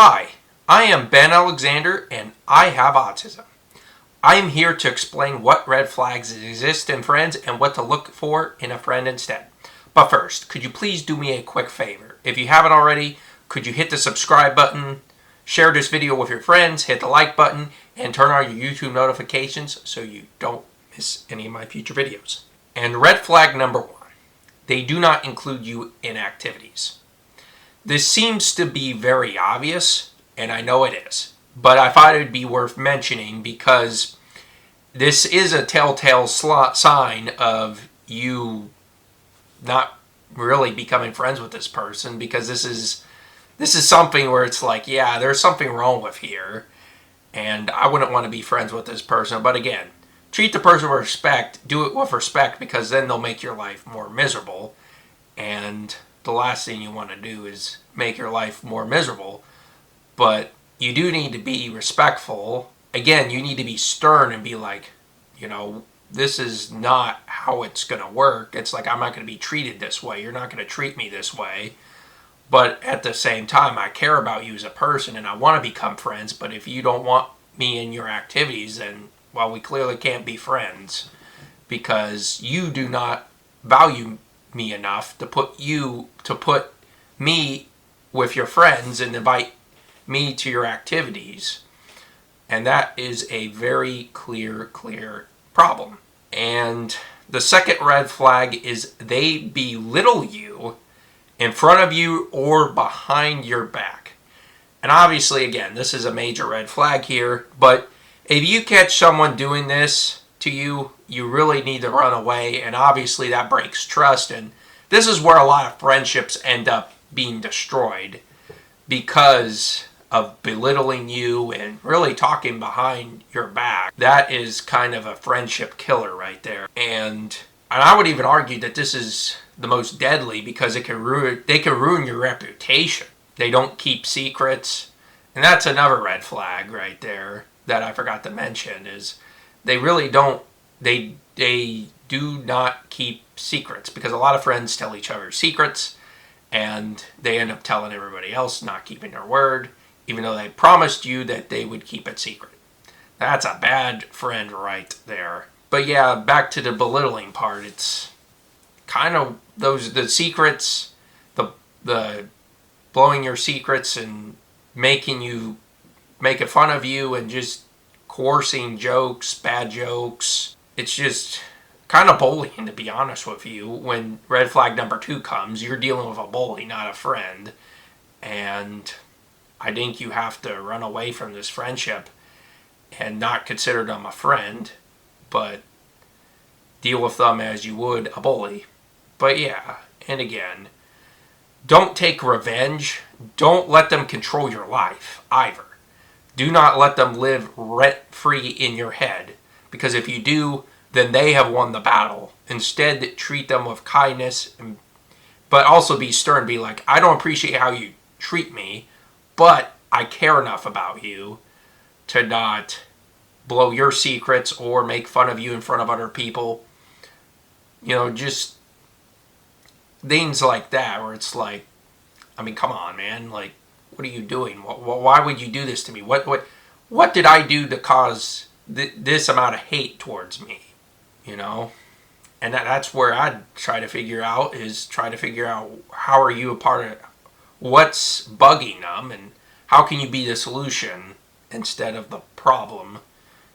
Hi, I am Ben Alexander and I have autism. I am here to explain what red flags exist in friends and what to look for in a friend instead. But first, could you please do me a quick favor? If you haven't already, could you hit the subscribe button, share this video with your friends, hit the like button, and turn on your YouTube notifications so you don't miss any of my future videos. And red flag number 1, they do not include you in activities. This seems to be very obvious, and I know it is, but I thought it would be worth mentioning because this is a telltale sign of you not really becoming friends with this person, because this is something where it's like, yeah, there's something wrong with here, and I wouldn't want to be friends with this person. But again, treat the person with respect, do it with respect, because then they'll make your life more miserable, and the last thing you want to do is make your life more miserable. But you do need to be respectful. Again, you need to be stern and be like, this is not how it's going to work. It's like, I'm not going to be treated this way. You're not going to treat me this way. But at the same time, I care about you as a person and I want to become friends. But if you don't want me in your activities, then, well, we clearly can't be friends, because you do not value me enough to put me with your friends and invite me to your activities. And that is a very clear problem. And the second red flag is they belittle you in front of you or behind your back. And obviously, again, this is a major red flag here, but if you catch someone doing this to you, you really need to run away, and obviously that breaks trust, and this is where a lot of friendships end up being destroyed because of belittling you and really talking behind your back. That is kind of a friendship killer right there. And I would even argue that this is the most deadly, because they can ruin your reputation. They don't keep secrets. And that's another red flag right there that I forgot to mention, is they really don't, they do not keep secrets, because a lot of friends tell each other secrets and they end up telling everybody else, not keeping their word, even though they promised you that they would keep it secret. That's a bad friend right there. But yeah, back to the belittling part. It's kind of the secrets, the blowing your secrets and making fun of you and just coercing jokes, bad jokes. It's just kind of bullying, to be honest with you. When red flag number 2 comes, you're dealing with a bully, not a friend. And I think you have to run away from this friendship and not consider them a friend, but deal with them as you would a bully. But yeah, and again, don't take revenge. Don't let them control your life either. Do not let them live rent-free in your head, because if you do, then they have won the battle. Instead, treat them with kindness, but also be stern. Be like, I don't appreciate how you treat me, but I care enough about you to not blow your secrets or make fun of you in front of other people. Just things like that, where it's like, I mean, come on, man. Like, what are you doing? Why would you do this to me? What did I do to cause this amount of hate towards me? And that's where I'd try to figure out how are you a part of what's bugging them, and how can you be the solution instead of the problem,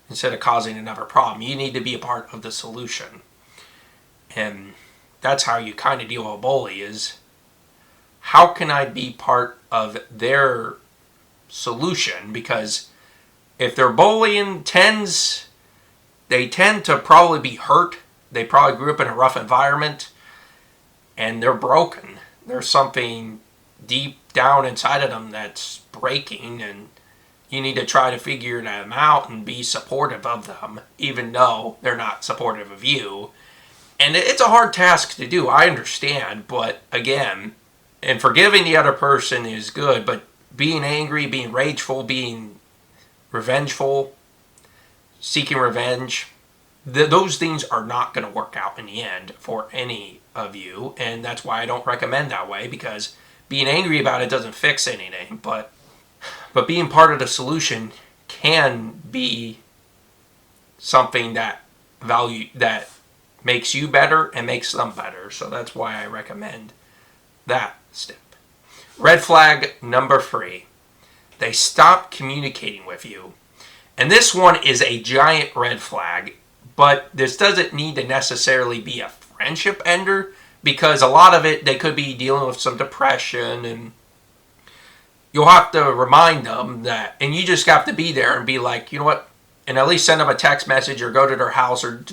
instead of causing another problem. You need to be a part of the solution. And that's how you kind of deal with a bully, is how can I be part of their solution? Because if they're bullying tens, they tend to probably be hurt. They probably grew up in a rough environment and they're broken. There's something deep down inside of them that's breaking, and you need to try to figure them out and be supportive of them, even though they're not supportive of you. And it's a hard task to do, I understand, but again, and forgiving the other person is good, but being angry, being rageful, being revengeful, seeking revenge, those things are not going to work out in the end for any of you, and that's why I don't recommend that way, because being angry about it doesn't fix anything. But But being part of the solution can be something that makes you better and makes them better. So that's why I recommend that step. Red flag number 3. They stop communicating with you. And this one is a giant red flag, but this doesn't need to necessarily be a friendship ender, because a lot of it, they could be dealing with some depression, and you'll have to remind them that, and you just have to be there and be like, you know what, and at least send them a text message or go to their house, or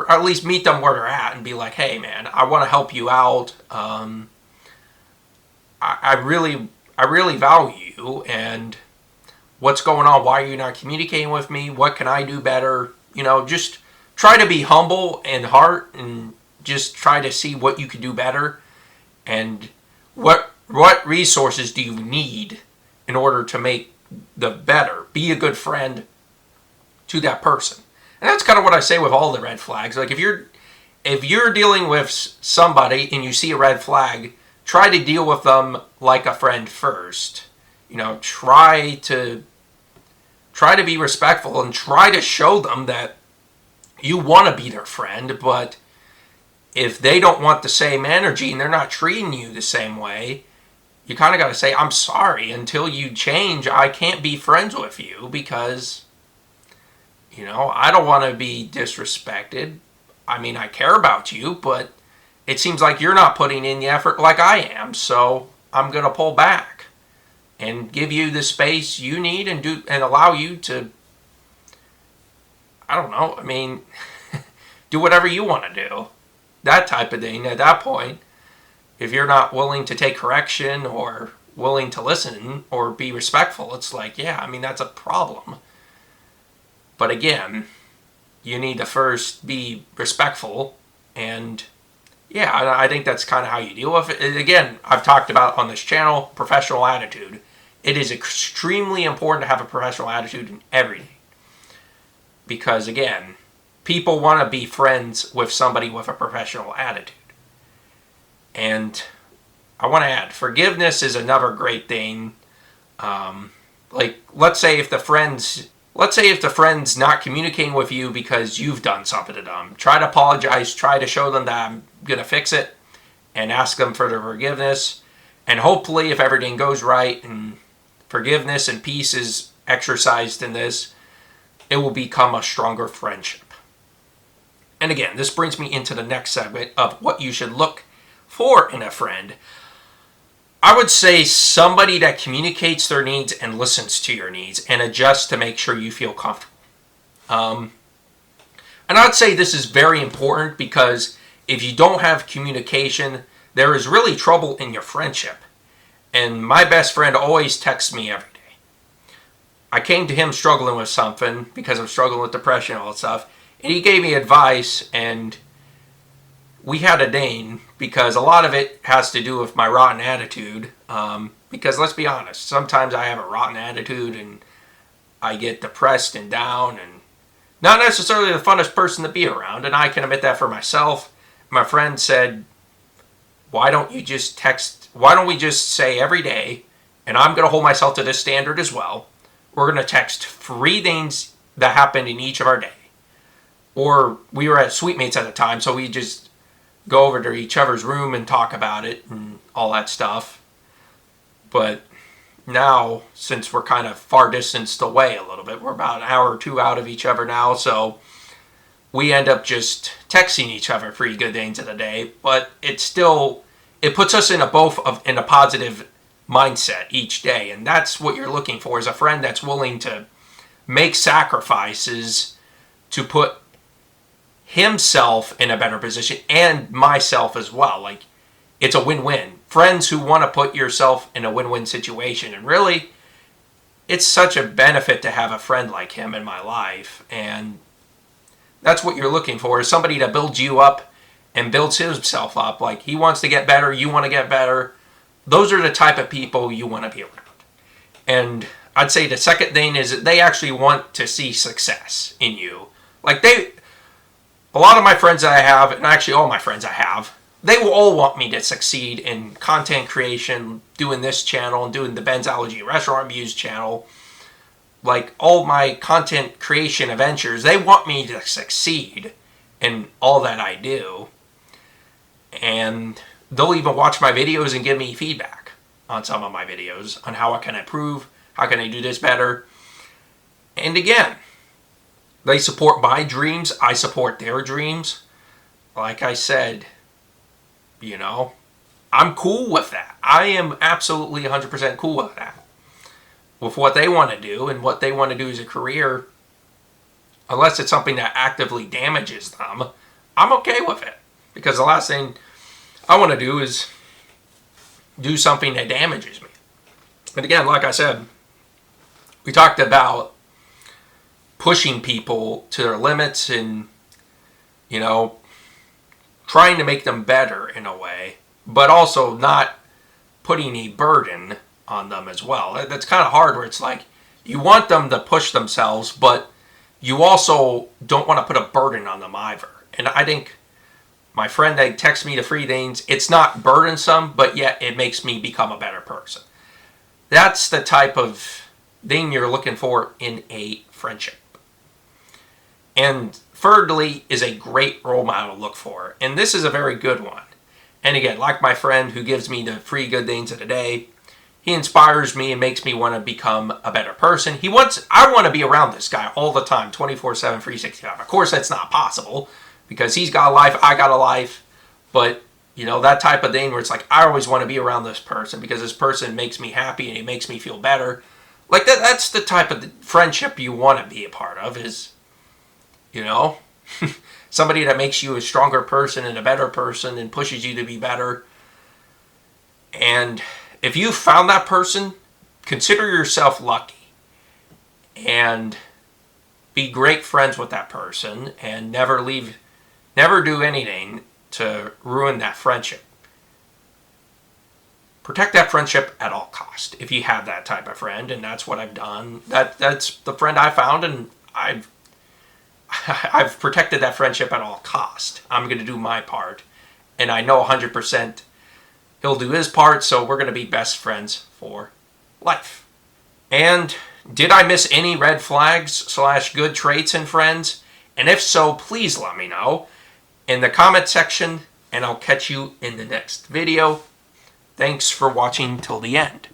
at least meet them where they're at and be like, hey man, I want to help you out. I really value you, and what's going on? Why are you not communicating with me? What can I do better? You know, just try to be humble in heart, and just try to see what you can do better, and what resources do you need in order to make the better. Be a good friend to that person. And that's kind of what I say with all the red flags. Like if you're dealing with somebody and you see a red flag, try to deal with them like a friend first. You know, try to be respectful and try to show them that you want to be their friend, but if they don't want the same energy and they're not treating you the same way, you kind of got to say, I'm sorry, until you change, I can't be friends with you, because, you know, I don't want to be disrespected. I mean, I care about you, but it seems like you're not putting in the effort like I am, so I'm going to pull back and give you the space you need, and allow you to, I don't know, I mean, do whatever you want to do. That type of thing. At that point, if you're not willing to take correction or willing to listen or be respectful, it's like, yeah, I mean, that's a problem. But again, you need to first be respectful, and yeah, I think that's kind of how you deal with it. Again, I've talked about on this channel, professional attitude. It is extremely important to have a professional attitude in everything. Because again, people want to be friends with somebody with a professional attitude. And I want to add, forgiveness is another great thing. Like, let's say if the friend's not communicating with you because you've done something to them, try to apologize, try to show them that I'm going to fix it, and ask them for their forgiveness. And hopefully, if everything goes right and forgiveness and peace is exercised in this, it will become a stronger friendship. And again, this brings me into the next segment of what you should look for in a friend. I would say somebody that communicates their needs and listens to your needs and adjusts to make sure you feel comfortable. And I would say this is very important, because if you don't have communication, there is really trouble in your friendship. And my best friend always texts me every day. I came to him struggling with something because I'm struggling with depression and all that stuff. And he gave me advice, and we had a ding, because a lot of it has to do with my rotten attitude. Because let's be honest, sometimes I have a rotten attitude and I get depressed and down and not necessarily the funnest person to be around. And I can admit that for myself. My friend said, why don't we just say every day, and I'm going to hold myself to this standard as well, we're going to text 3 things that happened in each of our day. Or we were at Sweetmates at the time, so we just go over to each other's room and talk about it and all that stuff. But now, since we're kind of far distanced away a little bit, we're about an hour or 2 out of each other now, so we end up just texting each other 3 good things in a day. But it puts us in a positive mindset each day, and that's what you're looking for, is a friend that's willing to make sacrifices to put himself in a better position, and myself as well. Like, it's a win-win. Friends who want to put yourself in a win-win situation. And really, it's such a benefit to have a friend like him in my life. And that's what you're looking for, is somebody that builds you up and builds himself up. Like, he wants to get better, you want to get better. Those are the type of people you want to be around. And I'd say the second thing is that they actually want to see success in you. Like, a lot of my friends that I have, and actually all my friends I have, they will all want me to succeed in content creation, doing this channel and doing the Ben's Allergy Restaurant Reviews channel. Like all my content creation adventures, they want me to succeed in all that I do. And they'll even watch my videos and give me feedback on some of my videos on how I can improve, how can I do this better. And again, they support my dreams, I support their dreams. Like I said, you know, I'm cool with that. I am absolutely 100% cool with that. With what they want to do and what they want to do as a career, unless it's something that actively damages them, I'm okay with it. Because the last thing I want to do is do something that damages me. And again, like I said, we talked about pushing people to their limits and, you know, trying to make them better in a way, but also not putting a burden on them as well. That's kind of hard, where it's like you want them to push themselves, but you also don't want to put a burden on them either. And I think my friend that texts me the free things, it's not burdensome, but yet it makes me become a better person. That's the type of thing you're looking for in a friendship. And thirdly is a great role model to look for. And this is a very good one. And again, like my friend who gives me the free good things of the day, he inspires me and makes me want to become a better person. I want to be around this guy all the time, 24/7, 365. Of course, that's not possible because he's got a life, I got a life. But, you know, that type of thing where it's like, I always want to be around this person because this person makes me happy and he makes me feel better. Like that's the type of friendship you want to be a part of, is, you know, somebody that makes you a stronger person and a better person and pushes you to be better. And if you found that person, consider yourself lucky and be great friends with that person and never do anything to ruin that friendship. Protect that friendship at all cost if you have that type of friend, and that's what I've done. That's the friend I found, and I've protected that friendship at all cost. I'm going to do my part, and I know 100% he'll do his part, so we're going to be best friends for life. And did I miss any red flags / good traits in friends? And if so, please let me know in the comment section, and I'll catch you in the next video. Thanks for watching till the end.